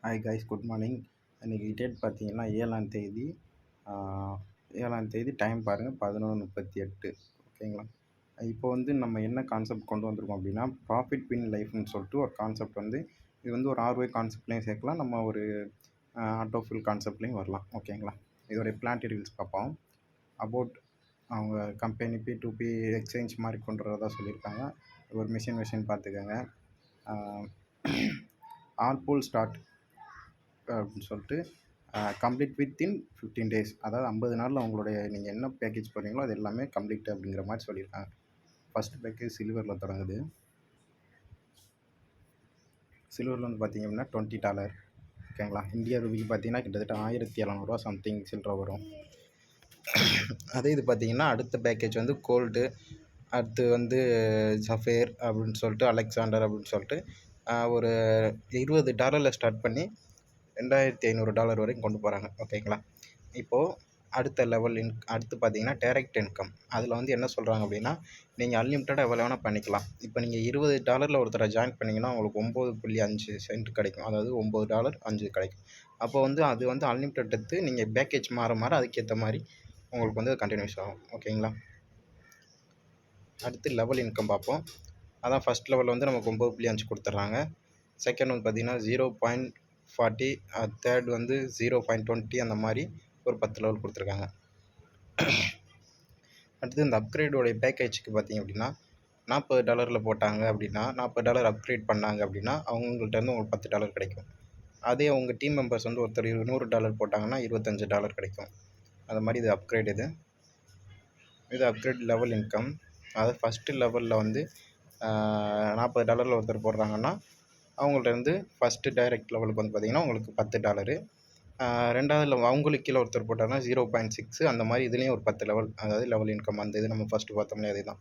Hi guys, good morning. இன்றைக்கி date பார்த்தீங்கன்னா 7ஆம் தேதி. 7ஆம் தேதி டைம் பாருங்கள் 11:38. ஓகேங்களா? இப்போ வந்து நம்ம என்ன கான்செப்ட் கொண்டு வந்திருக்கோம் அப்படின்னா, ப்ராஃபிட் வின் லைஃப்னு சொல்லிட்டு ஒரு கான்செப்ட் வந்து இது வந்து ஒரு ஆர்ஒய் கான்செப்ட்லேயும் சேர்க்கலாம், நம்ம ஒரு ஆட்டோஃபில் கான்செப்ட்லேயும் வரலாம். ஓகேங்களா? இதோடைய பிளான் டீட்டெயில்ஸ் பார்ப்போம். அபவுட் அவங்க கம்பெனி P2P எக்ஸ்சேஞ்ச் மாதிரி கொண்டு வரதா சொல்லியிருக்காங்க. ஒரு மிஷின் பார்த்துக்கோங்க. ஆல் பூல் ஸ்டார்ட் அப்படின்னு சொல்லிட்டு கம்ப்ளீட் வித்தின் 15 days, அதாவது 50 நாளில் உங்களுடைய நீங்கள் என்ன பேக்கேஜ் போடுறீங்களோ அது எல்லாமே கம்ப்ளீட் அப்படிங்கிற மாதிரி சொல்லியிருக்காங்க. ஃபஸ்ட் பேக்கேஜ் சில்வரில் தொடங்குது. சில்வரில் வந்து பார்த்திங்க அப்படின்னா $20. ஓகேங்களா? இந்தியா ரூபிக்கு பார்த்தீங்கன்னா கிட்டத்தட்ட 1700 சம்திங் சில்லற வரும். அதே இது பார்த்திங்கன்னா அடுத்த பேக்கேஜ் வந்து கோல்டு, அடுத்து வந்து ஜஃபேர் அப்படின்னு சொல்லிட்டு, அலெக்சாண்டர் அப்படின்னு சொல்லிட்டு ஒரு $20 ஸ்டார்ட் பண்ணி $2500 வரைக்கும் கொண்டு போகிறாங்க. ஓகேங்களா? இப்போது அடுத்த லெவல் அடுத்து பார்த்தீங்கன்னா டைரக்ட் இன்கம். அதில் வந்து என்ன சொல்கிறாங்க அப்படின்னா, நீங்கள் அன்லிமிட்டடாக எவ்வளோ வேணால் பண்ணிக்கலாம். இப்போ நீங்கள் $20 ஒருத்தரை ஜாயின் பண்ணிங்கன்னா உங்களுக்கு 9.5 சென்ட் கிடைக்கும். அதாவது $9.5 கிடைக்கும். அப்போ வந்து அது வந்து அன்லிமிட்டட் எடுத்து நீங்கள் பேக்கேஜ் மாற அதுக்கேற்ற மாதிரி உங்களுக்கு வந்து கண்டினியூஸ் ஆகும். ஓகேங்களா? அடுத்து லெவல் இன்கம் பார்ப்போம். அதான் ஃபஸ்ட் லெவலில் வந்து நமக்கு 9.5 கொடுத்துட்றாங்க. செகண்ட் வந்து பார்த்திங்கன்னா 0.40, தேர்ட் வந்து 0.20, அந்த மாதிரி ஒரு 10 லெவல் கொடுத்துருக்காங்க. அடுத்து இந்த அப்கிரேடோடைய பேக்கேஜுக்கு பார்த்திங்க அப்படின்னா $40 போட்டாங்க அப்படின்னா, $40 அப்கிரேட் பண்ணாங்க அப்படின்னா அவங்கள்ட்ட இருந்து உங்களுக்கு $10 கிடைக்கும். அதே உங்கள் டீம் மெம்பர்ஸ் வந்து ஒருத்தர் $100 போட்டாங்கன்னா $25 கிடைக்கும். அது மாதிரி இது அப்கிரேட். இது அப்கிரேட் லெவல் இன்கம். அதாவது ஃபஸ்ட்டு லெவலில் வந்து $40 ஒருத்தர் போடுறாங்கன்னா அவங்கள்ட்ட இருந்து ஃபஸ்ட்டு டைரக்ட் லெவலுக்கு வந்து பார்த்திங்கன்னா உங்களுக்கு $10. ரெண்டாவது அவங்களுக்கு கீழே ஒருத்தர் போட்டாங்கன்னா 0.6, அந்த மாதிரி இதுலேயும் ஒரு 10 லெவல், அதாவது லெவல் இன்கம் அந்த இது நம்ம ஃபஸ்ட்டு பார்த்தோம்னா அதே தான்.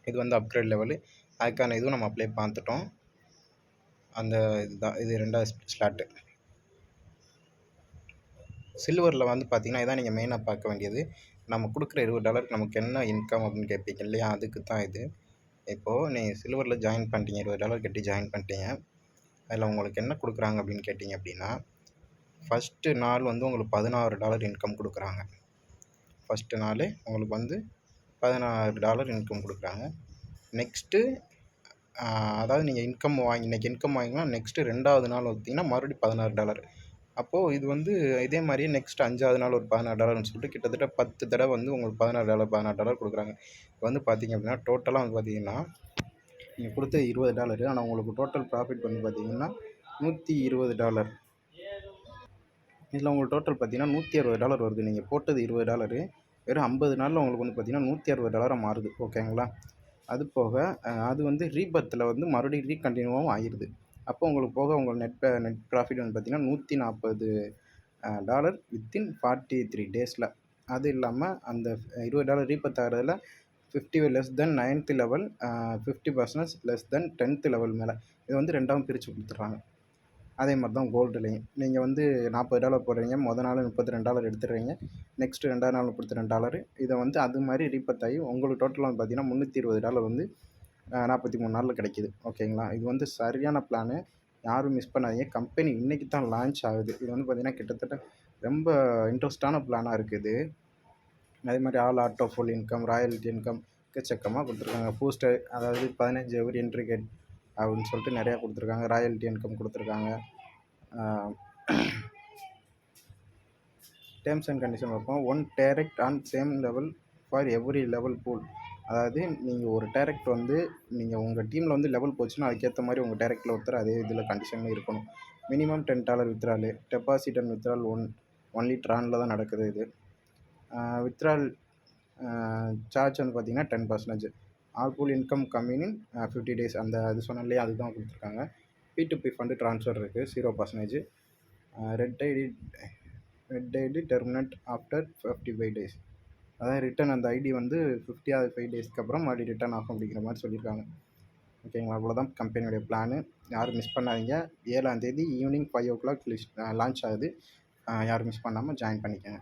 இது வந்து அப்கிரேட் லெவலு. அதுக்கான இதுவும் நம்ம அப்ளை பார்த்துட்டோம். அந்த இதுதான் இது ரெண்டாவது ஸ்லாட்டு. சில்வரில் வந்து பார்த்திங்கன்னா இதான் நீங்கள் மெயினாக பார்க்க வேண்டியது. நம்ம கொடுக்குற $20 நமக்கு என்ன இன்கம் அப்படின்னு கேட்பீங்க இல்லையா? அதுக்கு தான் இது. இப்போது நீங்கள் சில்வரில் ஜாயின் பண்ணிட்டீங்க, $20 கட்டி ஜாயின் பண்ணிட்டீங்க. அதில் உங்களுக்கு என்ன கொடுக்குறாங்க அப்படின்னு கேட்டிங்க அப்படின்னா, ஃபஸ்ட்டு நாள் வந்து உங்களுக்கு $16 இன்கம் கொடுக்குறாங்க. ஃபஸ்ட்டு நாள் உங்களுக்கு வந்து $16 இன்கம் கொடுக்குறாங்க. நெக்ஸ்ட்டு அதாவது நீங்கள் இன்றைக்கி இன்கம் வாங்கினா நெக்ஸ்ட்டு ரெண்டாவது நாள் பார்த்திங்கன்னா மறுபடியும் $16. அப்போது இது வந்து இதே மாதிரியே நெக்ஸ்ட் 5ஆவது நாள் ஒரு $16ன்னு சொல்லிட்டு கிட்டத்தட்ட 10 தடவை வந்து உங்களுக்கு $16 கொடுக்குறாங்க. இப்போ வந்து பார்த்திங்க அப்படின்னா டோட்டலாக வந்து பார்த்திங்கன்னா நீங்கள் கொடுத்த $20, ஆனால் உங்களுக்கு டோட்டல் ப்ராஃபிட் வந்து பார்த்திங்கன்னா $120. இதில் உங்களுக்கு டோட்டல் பார்த்திங்கன்னா $160 வருது. நீங்கள் போட்டது $20, வெறும் 50 நாளில் உங்களுக்கு வந்து பார்த்திங்கன்னா $160 மாறுது. ஓகேங்களா? அது போக அது வந்து ரீபத்தில் வந்து மறுபடியும் ரீகண்டினியூவாகவும் ஆகிடுது. அப்போ உங்களுக்கு போக உங்கள் நெட் ப்ராஃபிட் வந்து பார்த்திங்கன்னா $140 வித்தின் 43 டேஸில். அது இல்லாமல் அந்த $20 ரீபத் ஆகிறதுல 50 less than 9th level, 50% less than 10th level மேலே இதை வந்து ரெண்டாவும் பிரித்து கொடுத்துட்றாங்க. அதே மாதிரி தான் கோல்டுலேயும் நீங்கள் வந்து $40 போடுறீங்க, மொதல் நாள் $32 எடுத்துடுறீங்க, நெக்ஸ்ட்டு ரெண்டாவது நாள் $32. இதை வந்து அது மாதிரி ரீபத் ஆகி உங்களுக்கு டோட்டலாக வந்து பார்த்திங்கன்னா $320 வந்து 43 நாளில் கிடைக்கிது. ஓகேங்களா? இது வந்து சரியான பிளானு, யாரும் மிஸ் பண்ணாதீங்க. கம்பெனி இன்றைக்கி தான் லான்ச் ஆகுது. இது வந்து பார்த்திங்கன்னா கிட்டத்தட்ட ரொம்ப இன்ட்ரெஸ்டான பிளானாக இருக்குது. அதே மாதிரி all auto full income, royalty income எக்கச்சக்கமாக கொடுத்துருக்காங்க. பூஸ்டர், அதாவது 15 எவ்ரி என்ட்ரி கேட் அப்படின்னு சொல்லிட்டு நிறையா கொடுத்துருக்காங்க. ராயல்ட்டி இன்கம் கொடுத்துருக்காங்க. டேர்ம்ஸ் அண்ட் கண்டிஷன் பார்ப்போம். 1 direct on same level for every level pool. அதாவது நீங்கள் ஒரு டைரக்ட் வந்து நீங்கள் உங்கள் டீமில் வந்து லெவல் போச்சுன்னா அதுக்கேற்ற மாதிரி உங்கள் டைரக்டில் ஒருத்தர் அதே இதில் கண்டிஷனில் இருக்கணும். Minimum $10 withdrawal, deposit and withdrawal only ட்ரானில் தான் நடக்குது. இது வித்ரால் சார்ஜ் வந்து பார்த்திங்கன்னா 10%. All pool income coming in 50 days, அந்த அது சொன்னாலே அதுதான் கொடுத்துருக்காங்க. P2P ஃபண்டு ட்ரான்ஸ்ஃபர் இருக்குது 0%. Red ID terminate after 55 days. அதாவது ரிட்டன் அந்த ஐடி வந்து 55 டேஸ்க்கு அப்புறம் மறுபடியும் ரிட்டன் ஆகும் அப்படிங்கிற மாதிரி சொல்லியிருக்காங்க. ஓகேங்களா? அவ்வளோதான் கம்பெனியுடைய பிளானு. யாரும் மிஸ் பண்ணாதீங்க. 7ஆம் தேதி ஈவினிங் 5 o'clock லான்ச் ஆகுது. யாரும் மிஸ் பண்ணாமல் ஜாயின் பண்ணிக்கோங்க.